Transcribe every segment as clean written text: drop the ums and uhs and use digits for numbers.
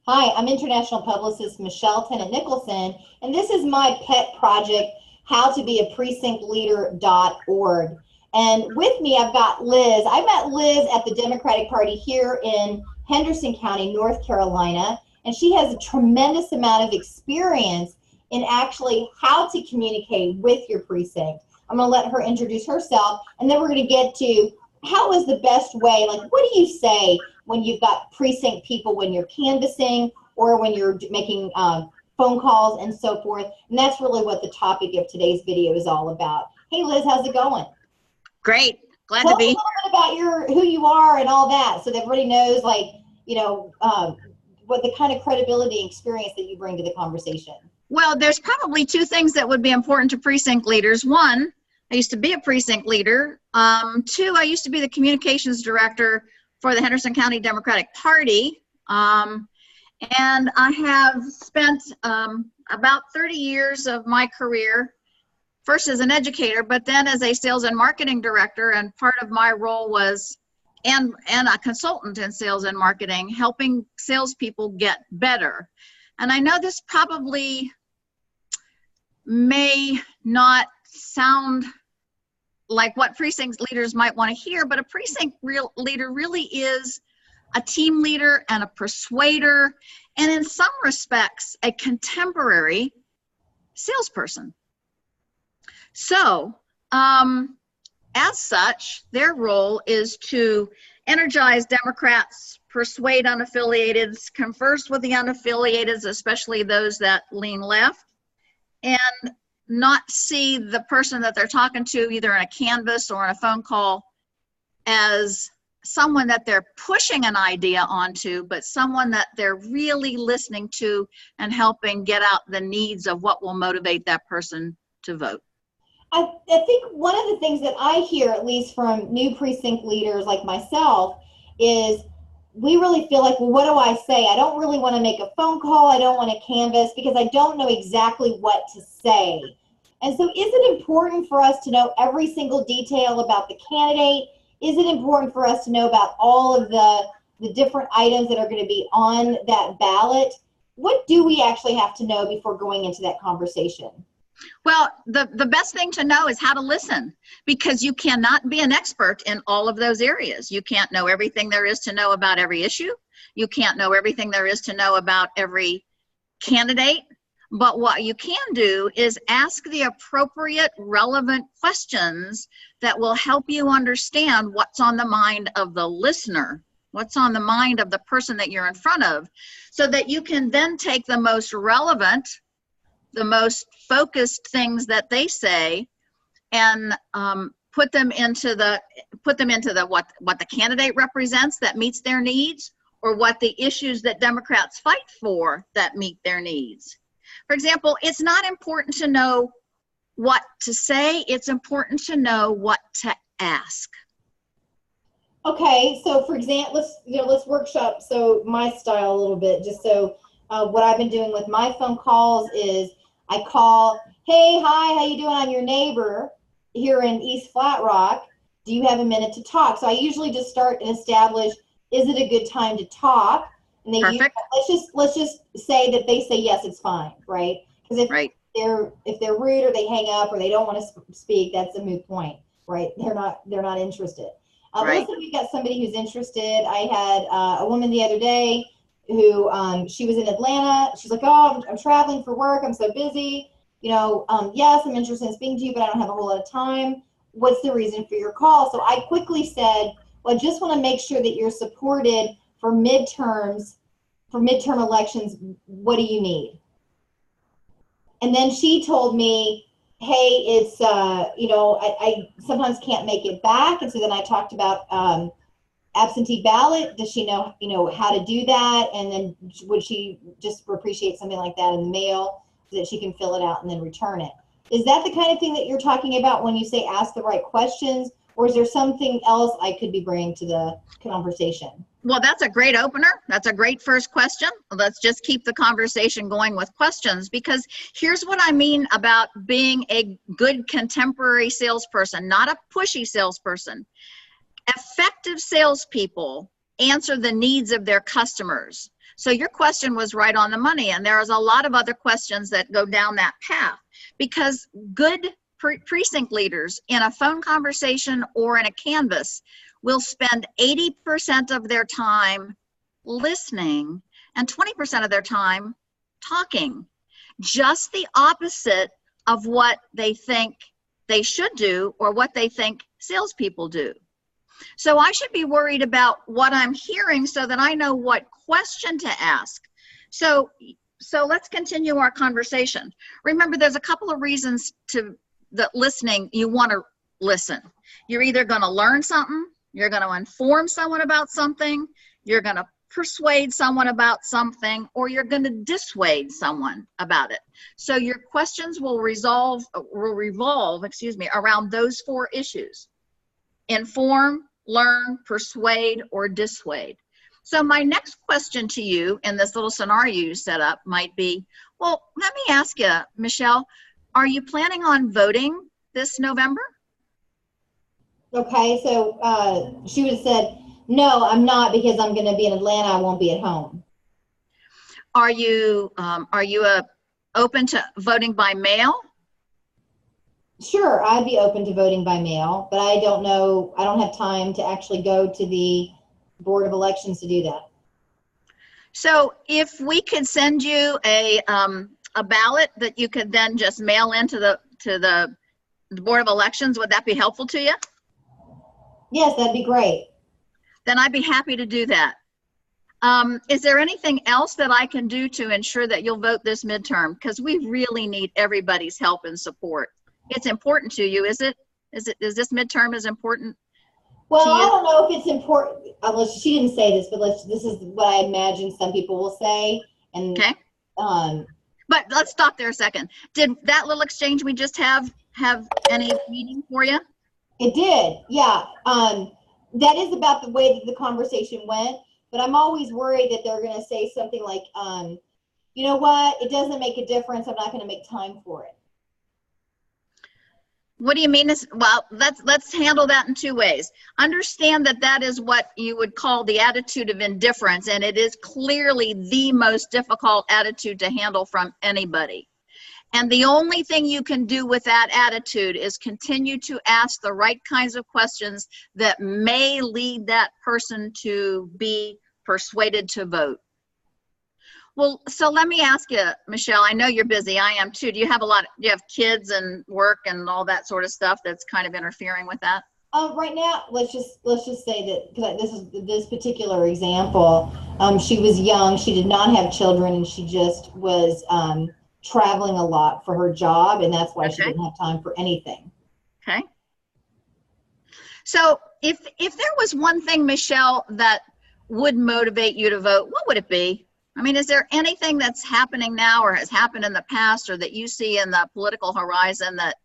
Hi, I'm international publicist Michelle Tennant Nicholson, and this is my pet project, howtobeaprecinctleader.org. And with me, I've got Liz. I met Liz at the Democratic Party here in Henderson County, North Carolina, and she has a tremendous amount of experience in actually how to communicate with your precinct. I'm going to let her introduce herself, and then we're going to get to how is the best way, like what do you say when you've got precinct people when you're canvassing or when you're making phone calls and so forth. And that's really what the topic of today's video is all about. Hey Liz, how's it going? Great, glad Tell to be. us a little bit about who you are and all that, so that everybody knows, like, what the kind of credibility and experience that you bring to the conversation. Well, there's probably two things that would be important to precinct leaders. One, I used to be a precinct leader. Two, I used to be the communications director for the Henderson County Democratic Party. And I have spent about 30 years of my career, first as an educator, but then as a sales and marketing director. And part of my role was, and a consultant in sales and marketing, helping salespeople get better. And I know this probably may not sound like what precinct leaders might want to hear, but a precinct leader really is a team leader and a persuader, and in some respects, a contemporary salesperson. So, as such, their role is to energize Democrats, persuade unaffiliateds, converse with the unaffiliateds, especially those that lean left, and not see the person that they're talking to either in a canvas or in a phone call as someone that they're pushing an idea onto, but someone that they're really listening to and helping get out the needs of what will motivate that person to vote. I think one of the things that I hear, at least from new precinct leaders like myself, is we really feel like, well, what do I say? I don't really want to make a phone call. I don't want to canvass because I don't know exactly what to say. And so is it important for us to know every single detail about the candidate? Is it important for us to know about all of the different items that are going to be on that ballot? What do we actually have to know before going into that conversation? Well, the best thing to know is how to listen, because you cannot be an expert in all of those areas. You can't know everything there is to know about every issue. You can't know everything there is to know about every candidate. But what you can do is ask the appropriate, relevant questions that will help you understand what's on the mind of the listener, what's on the mind of the person that you're in front of, so that you can then take the most relevant, the most focused things that they say and put them into the what the candidate represents that meets their needs, or what the issues that Democrats fight for that meet their needs. For example, it's not important to know what to say, it's important to know what to ask. Okay, so for example, let's workshop my style a little bit, just so what I've been doing with my phone calls is I call, hey, hi, how you doing? I'm your neighbor here in East Flat Rock. Do you have a minute to talk? So I usually just start and establish, is it a good time to talk? And they let's just say that they say yes, it's fine, right? Because if they're rude or they hang up or they don't want to speak, that's a moot point, right? They're not interested. Let's say we've got somebody who's interested. I had a woman the other day who she was in Atlanta. She's like, oh, I'm traveling for work. I'm so busy. Yes, I'm interested in speaking to you, but I don't have a whole lot of time. What's the reason for your call? So I quickly said, well, I just want to make sure that you're supported for midterm elections. What do you need? And then she told me, hey, it's, I sometimes can't make it back. And so then I talked about absentee ballot. Does she know, how to do that? And then would she just appreciate something like that in the mail so that she can fill it out and then return it? Is that the kind of thing that you're talking about when you say ask the right questions, or is there something else I could be bringing to the conversation? Well, that's a great opener. That's a great first question. Let's just keep the conversation going with questions, because here's what I mean about being a good contemporary salesperson, not a pushy salesperson. Effective salespeople answer the needs of their customers. So your question was right on the money, and there is a lot of other questions that go down that path, because good precinct leaders in a phone conversation or in a canvas will spend 80% of their time listening and 20% of their time talking. Just the opposite of what they think they should do or what they think salespeople do. So I should be worried about what I'm hearing so that I know what question to ask. So let's continue our conversation. Remember, there's a couple of reasons that listening, you want to listen. You're either going to learn something, you're going to inform someone about something, you're going to persuade someone about something, or you're going to dissuade someone about it. So your questions will revolve around those four issues: inform, learn, persuade, or dissuade. So my next question to you in this little scenario you set up might be, well, let me ask you, Michelle, are you planning on voting this November? Okay, so she would have said, no, I'm not, because I'm going to be in Atlanta. I won't be at home. Are you open to voting by mail? Sure, I'd be open to voting by mail, but I don't know. I don't have time to actually go to the Board of Elections to do that. So if we could send you a ballot that you could then just mail into the Board of Elections, would that be helpful to you? Yes, that'd be great. Then I'd be happy to do that. Is there anything else that I can do to ensure that you'll vote this midterm? Because we really need everybody's help and support. It's important to you, is it? Is this midterm as important? Well, I don't know if it's important. She didn't say this, but this is what I imagine some people will say. And okay. But let's stop there a second. Did that little exchange we just have any meaning for you? It did, yeah. That is about the way that the conversation went, but I'm always worried that they're going to say something like, you know what, it doesn't make a difference. I'm not going to make time for it. What do you mean? Well, let's handle that in two ways. Understand that is what you would call the attitude of indifference, and it is clearly the most difficult attitude to handle from anybody. And the only thing you can do with that attitude is continue to ask the right kinds of questions that may lead that person to be persuaded to vote. Well, so let me ask you, Michelle, I know you're busy. I am too. Do you have kids and work and all that sort of stuff that's kind of interfering with that? Right now, let's just say that, because this particular example, she was young, she did not have children, and she just was traveling a lot for her job, and that's why she didn't have time for anything. Okay. So if there was one thing, Michelle, that would motivate you to vote, what would it be? I mean, is there anything that's happening now or has happened in the past or that you see in the political horizon that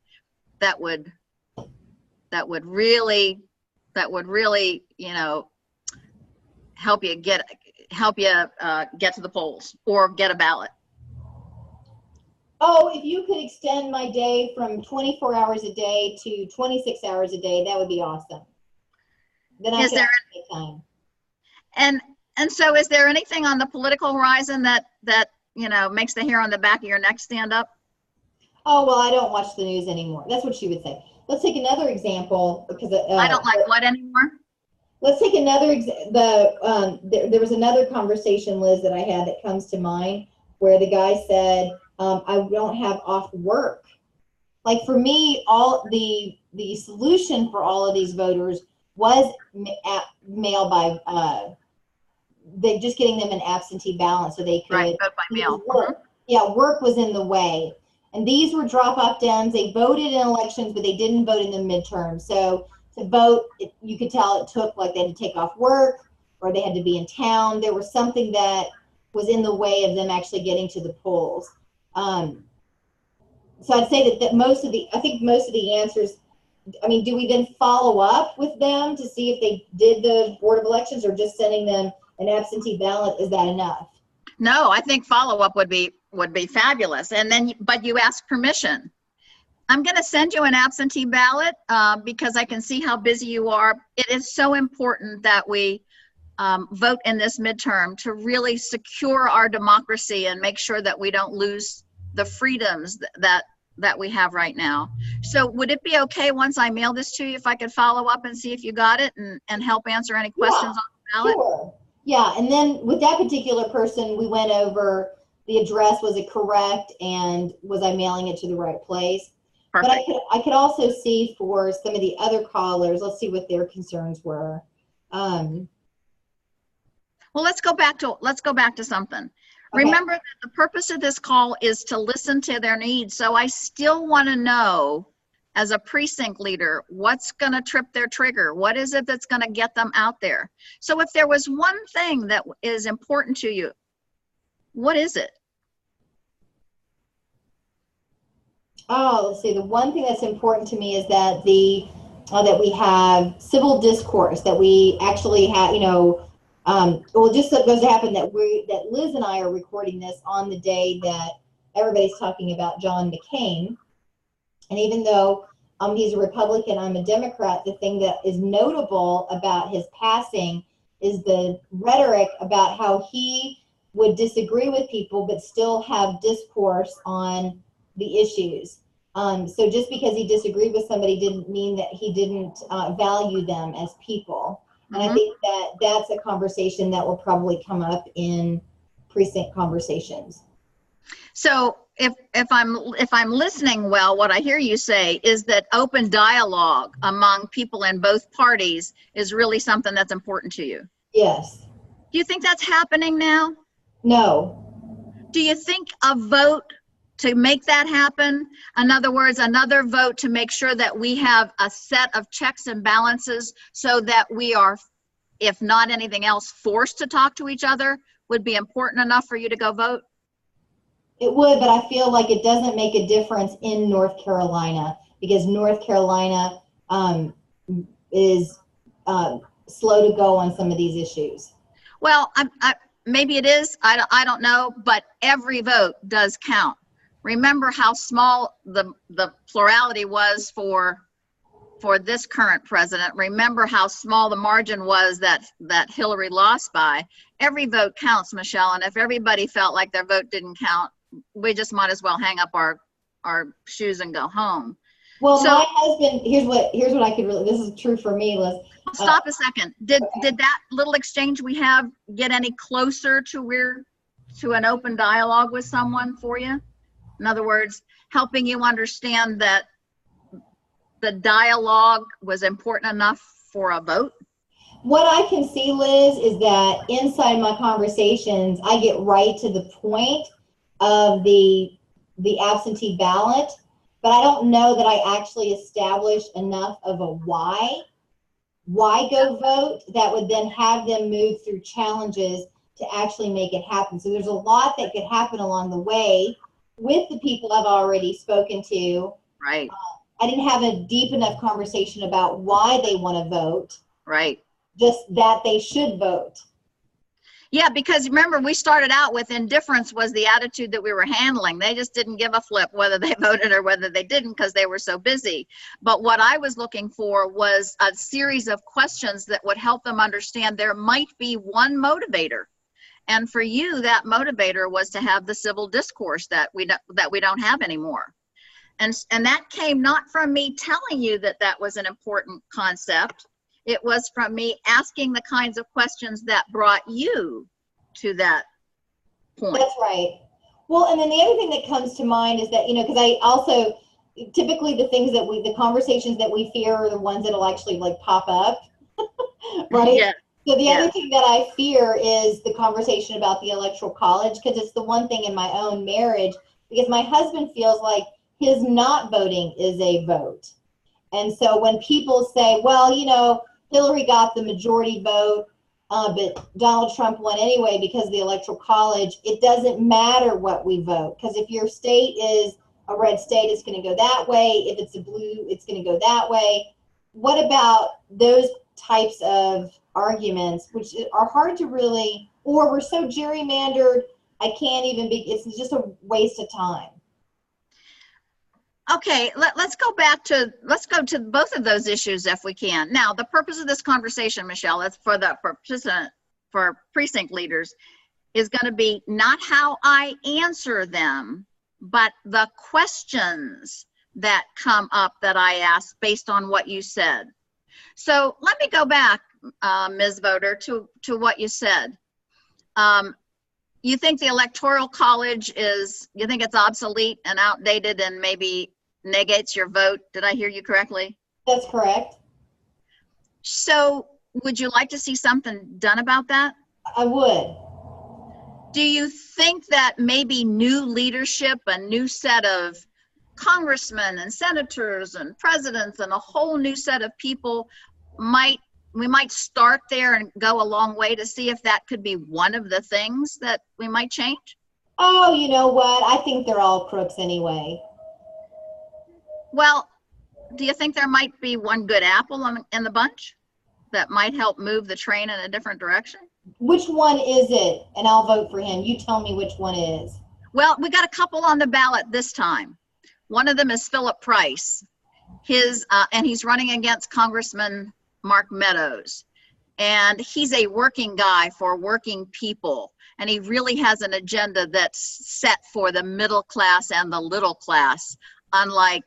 would really, you know, help you get to the polls or get a ballot? Oh, if you could extend my day from 24 hours a day to 26 hours a day, that would be awesome. Then I could make time. And so is there anything on the political horizon that you know, makes the hair on the back of your neck stand up? Oh, well, I don't watch the news anymore. That's what she would say. Let's take another example, because I don't like what anymore? Let's take another there was another conversation, Liz, that I had that comes to mind, where the guy said, I don't have off work. Like, for me, all the solution for all of these voters was mail by they just getting them an absentee ballot so they could vote by mail. Work. Yeah, work was in the way. And these were drop-off downs. They voted in elections, but they didn't vote in the midterm. So to vote, you could tell it took, like, they had to take off work or they had to be in town. There was something that was in the way of them actually getting to the polls. So I'd say that most of the answers, I mean, do we then follow up with them to see if they did the Board of Elections, or just sending them an absentee ballot, is that enough? No, I think follow-up would be fabulous. And then, but you ask permission. I'm going to send you an absentee ballot because I can see how busy you are. It is so important that we vote in this midterm to really secure our democracy and make sure that we don't lose the freedoms that we have right now. So would it be okay once I mail this to you if I could follow up and see if you got it and help answer any questions on the ballot? Sure. Yeah, and then with that particular person, we went over the address, was it correct, and was I mailing it to the right place? Perfect. But I could also see for some of the other callers, let's see what their concerns were. Well, let's go back to something. Okay. Remember that the purpose of this call is to listen to their needs. So I still want to know, as a precinct leader, what's going to trip their trigger? What is it that's going to get them out there? So if there was one thing that is important to you, what is it? Oh, let's see. The one thing that's important to me is that that we have civil discourse, that we actually have, well, just so it goes to happen that Liz and I are recording this on the day that everybody's talking about John McCain. And even though he's a Republican, I'm a Democrat, the thing that is notable about his passing is the rhetoric about how he would disagree with people but still have discourse on the issues. So just because he disagreed with somebody didn't mean that he didn't value them as people. And I think that that's a conversation that will probably come up in precinct conversations. So if I'm listening well, what I hear you say is that open dialogue among people in both parties is really something that's important to you. Yes. Do you think that's happening now? No. Do you think a vote to make that happen, in other words, another vote to make sure that we have a set of checks and balances so that we are, if not anything else, forced to talk to each other, would be important enough for you to go vote? It would, but I feel like it doesn't make a difference in North Carolina because North Carolina is slow to go on some of these issues. Well, maybe it is. I don't know, but every vote does count. Remember how small the plurality was for this current president. Remember how small the margin was that Hillary lost by. Every vote counts, Michelle, and if everybody felt like their vote didn't count, we just might as well hang up our shoes and go home. Well, so, my husband, here's what I could really, this is true for me, Liz. Stop a second. Did that little exchange we have get any closer to an open dialogue with someone for you? In other words, helping you understand that the dialogue was important enough for a vote? What I can see, Liz, is that inside my conversations, I get right to the point of the absentee ballot, but I don't know that I actually establish enough of a why go vote that would then have them move through challenges to actually make it happen. So there's a lot that could happen along the way with the people I've already spoken to. Right. I didn't have a deep enough conversation about why they want to vote. Right. Just that they should vote. Yeah, because remember, we started out with indifference was the attitude that we were handling. They just didn't give a flip whether they voted or whether they didn't because they were so busy. But what I was looking for was a series of questions that would help them understand there might be one motivator. And for you, that motivator was to have the civil discourse that we don't have anymore. And that came not from me telling you that was an important concept. It was from me asking the kinds of questions that brought you to that point. That's right. Well, and then the other thing that comes to mind is that, because I also, typically the conversations that we fear are the ones that'll actually like pop up, right? Yeah. So the other thing that I fear is the conversation about the electoral college, because it's the one thing in my own marriage, because my husband feels like his not voting is a vote. And so when people say, well, Hillary got the majority vote, but Donald Trump won anyway because of the electoral college, it doesn't matter what we vote. Because if your state is a red state, it's going to go that way. If it's a blue, it's going to go that way. What about those types of arguments, which are hard to really, or we're so gerrymandered, I can't even be, it's just a waste of time. Okay, let's go to both of those issues if we can. Now, the purpose of this conversation, Michelle, is for the for precinct leaders is going to be not how I answer them, but the questions that come up that I ask based on what you said. So let me go back, Ms. Voter, to what you said. You think the Electoral College you think it's obsolete and outdated and maybe negates your vote? Did I hear you correctly? That's correct. So would you like to see something done about that? I would. Do you think that maybe new leadership, a new set of congressmen and senators and presidents and a whole new set of people we might start there and go a long way to see if that could be one of the things that we might change? Oh, you know what? I think they're all crooks anyway. Well, do you think there might be one good apple in the bunch that might help move the train in a different direction? Which one is it? And I'll vote for him. You tell me which one is. Well, we got a couple on the ballot this time. One of them is Philip Price. And he's running against Congressman Mark Meadows. And he's a working guy for working people. And he really has an agenda that's set for the middle class and the little class, unlike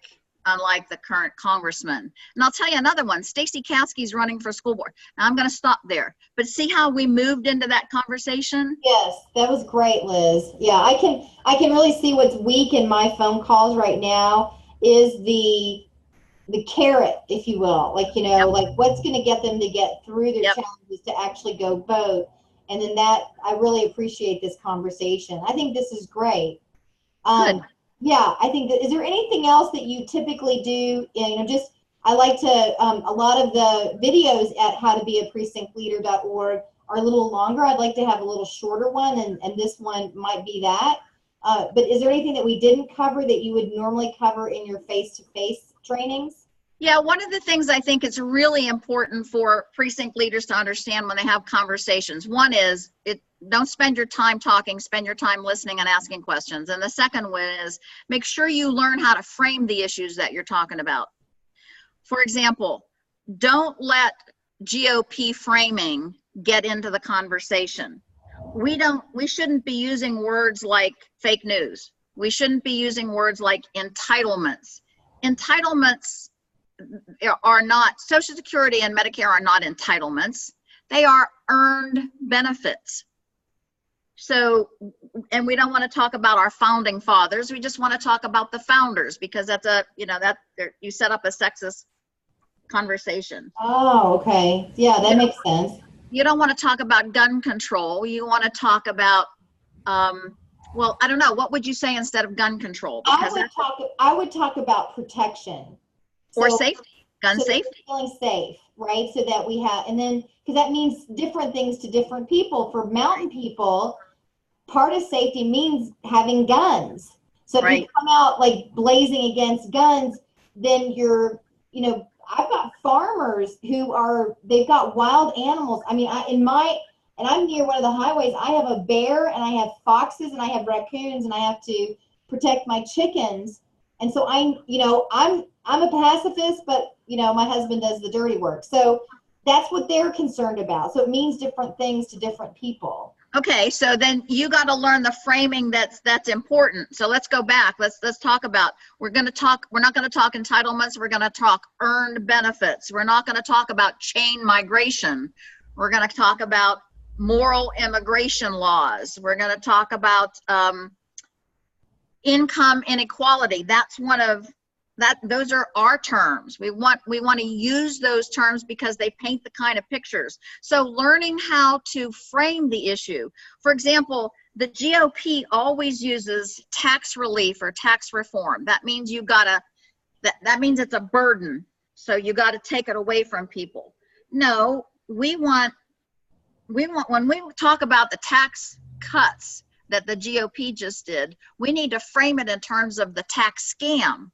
the current congressman. And I'll tell you another one. Stacey Kasky's running for school board. Now I'm going to stop there. But see how we moved into that conversation? Yes, that was great, Liz. Yeah, I can really see what's weak in my phone calls right now is the carrot, if you will. Like, like what's going to get them to get through their challenges to actually go vote. And then I really appreciate this conversation. I think this is great. Good. Yeah, I think is there anything else that you typically do? I like to, a lot of the videos at howtobeaprecinctleader.org are a little longer. I'd like to have a little shorter one, and this one might be that. But is there anything that we didn't cover that you would normally cover in your face-to-face trainings? Yeah, one of the things I think is really important for precinct leaders to understand when they have conversations, one is don't spend your time talking, spend your time listening and asking questions. And the second one is make sure you learn how to frame the issues that you're talking about. For example, don't let GOP framing get into the conversation. We shouldn't be using words like fake news. We shouldn't be using words like entitlements. Entitlements are not, Social Security and Medicare are not entitlements. They are earned benefits. So, and we don't want to talk about our founding fathers. We just want to talk about the founders because that's you set up a sexist conversation. Oh, okay. Yeah, that makes sense. You don't want to talk about gun control. You want to talk about, well, I don't know. What would you say instead of gun control? Because I would talk about protection. Or safety, gun safety. Feeling safe, right? So that we have, and then, because that means different things to different people. For mountain people, part of safety means having guns. So if you come out like blazing against guns, then I've got farmers they've got wild animals. I mean, and I'm near one of the highways. I have a bear and I have foxes and I have raccoons and I have to protect my chickens. And so I'm a pacifist, but my husband does the dirty work. So that's what they're concerned about. So it means different things to different people. Okay, so then you got to learn the framing that's important. So let's go back. Let's talk about, we're not going to talk entitlements. We're going to talk earned benefits. We're not going to talk about chain migration. We're going to talk about moral immigration laws. We're going to talk about income inequality. That's those are our terms. We want to use those terms because they paint the kind of pictures. So learning how to frame the issue. For example, the GOP always uses tax relief or tax reform. That means that means it's a burden. So you got to take it away from people. No, we want when we talk about the tax cuts that the GOP just did, we need to frame it in terms of the tax scam.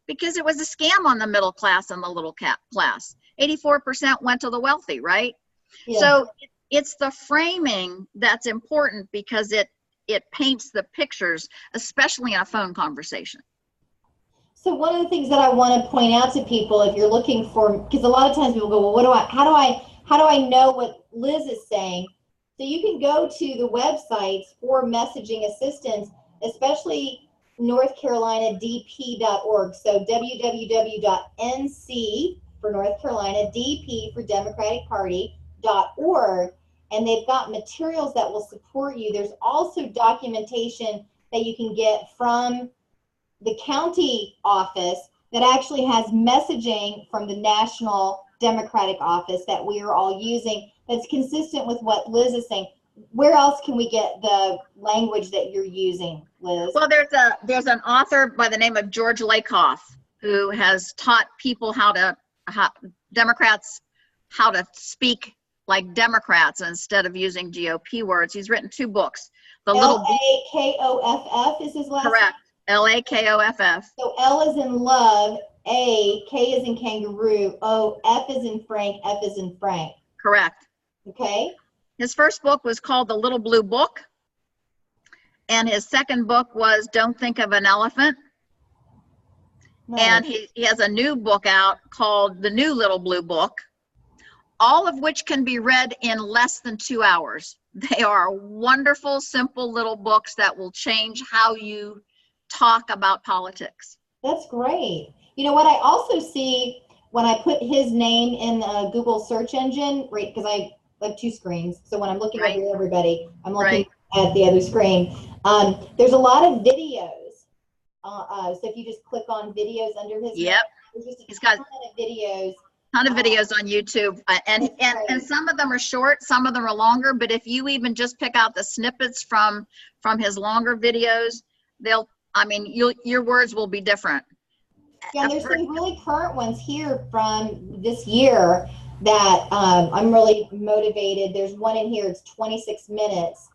Because it was a scam on the middle class and the little class. 84% went to the wealthy, right? Yeah. So it's the framing that's important because it paints the pictures, especially in a phone conversation. So one of the things that I want to point out to people, if you're looking for, because a lot of times people go, well, how do I know what Liz is saying? So you can go to the websites for messaging assistance, especially northcarolinadp.org. So www.nc for North Carolina, DP for Democratic Party.org, and they've got materials that will support you. There's also documentation that you can get from the county office that actually has messaging from the national Democratic office that we are all using that's consistent with what Liz is saying. Where else can we get the language that you're using, Liz? Well, there's an author by the name of George Lakoff who has taught people Democrats how to speak like Democrats instead of using GOP words. He's written 2 books. The Lakoff is his last name? Correct. Lakoff. So L is in love, A, K is in kangaroo, O, F is in Frank, F is in Frank. Correct. Okay. His first book was called The Little Blue Book, and his second book was Don't Think of an Elephant. Nice. And he has a new book out called The New Little Blue Book, all of which can be read in less than 2 hours. They are wonderful, simple little books that will change how you talk about politics. That's great. You know what I also see when I put his name in the Google search engine, right, because I have 2 screens. So when I'm looking over at everybody, I'm looking at the other screen. There's a lot of videos. So if you just click on videos under his name, there's just he's got ton of videos. Ton of videos on YouTube, and some of them are short, some of them are longer. But if you even just pick out the snippets from his longer videos, your words will be different. Yeah, there's some really current ones here from this year that I'm really motivated. There's one in here, it's 26 minutes,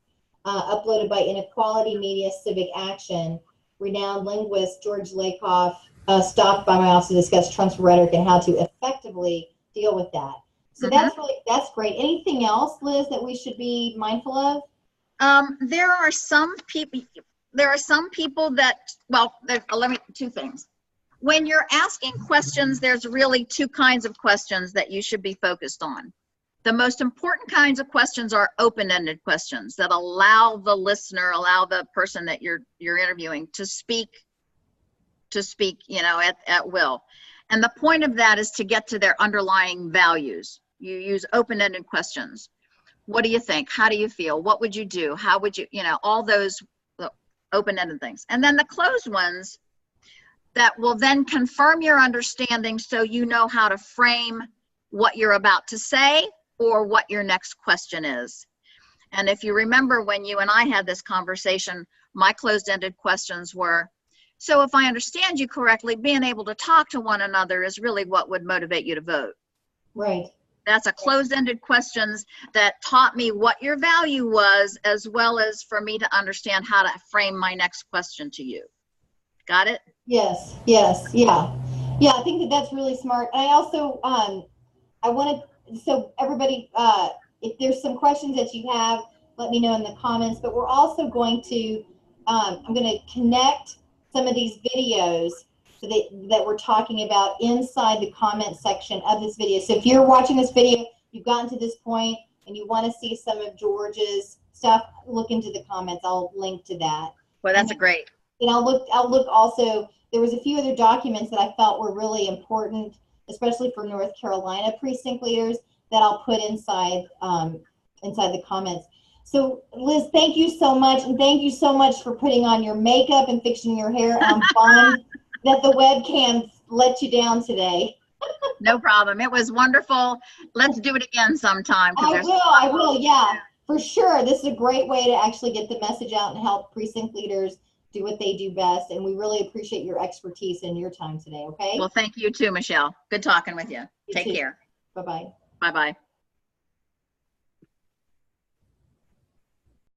uploaded by Inequality Media Civic Action. Renowned linguist George Lakoff stopped by my office to discuss Trump's rhetoric and how to effectively deal with that. So that's great. Anything else, Liz, that we should be mindful of? There are some people that, let me, 2 things. When you're asking questions, there's really 2 kinds of questions that you should be focused on. The most important kinds of questions are open-ended questions that allow the listener, allow the person that you're interviewing to speak, at will. And the point of that is to get to their underlying values. You use open-ended questions. What do you think? How do you feel? What would you do? How would you, all those open-ended things. And then the closed ones that will then confirm your understanding so you know how to frame what you're about to say or what your next question is. And if you remember when you and I had this conversation, my closed-ended questions were, so if I understand you correctly, being able to talk to one another is really what would motivate you to vote. Right. That's a closed-ended questions that taught me what your value was, as well as for me to understand how to frame my next question to you. Got it? Yes, yeah. Yeah, I think that's really smart. And I also, so everybody, if there's some questions that you have, let me know in the comments, but we're also going to, I'm going to connect some of these videos so that we're talking about inside the comment section of this video. So if you're watching this video, you've gotten to this point and you want to see some of George's stuff, look into the comments. I'll link to that. Well, that's great. And I'll look also, there was a few other documents that I felt were really important, especially for North Carolina precinct leaders, that I'll put inside the comments. So Liz, thank you so much, and thank you so much for putting on your makeup and fixing your hair. I'm bummed that the webcam let you down today. No problem. It was wonderful. Let's do it again sometime. I will, yeah, for sure. This is a great way to actually get the message out and help precinct leaders do what they do best, and we really appreciate your expertise and your time today, okay? Well, thank you too, Michelle. Good talking with you. Take care. Bye-bye. Bye-bye.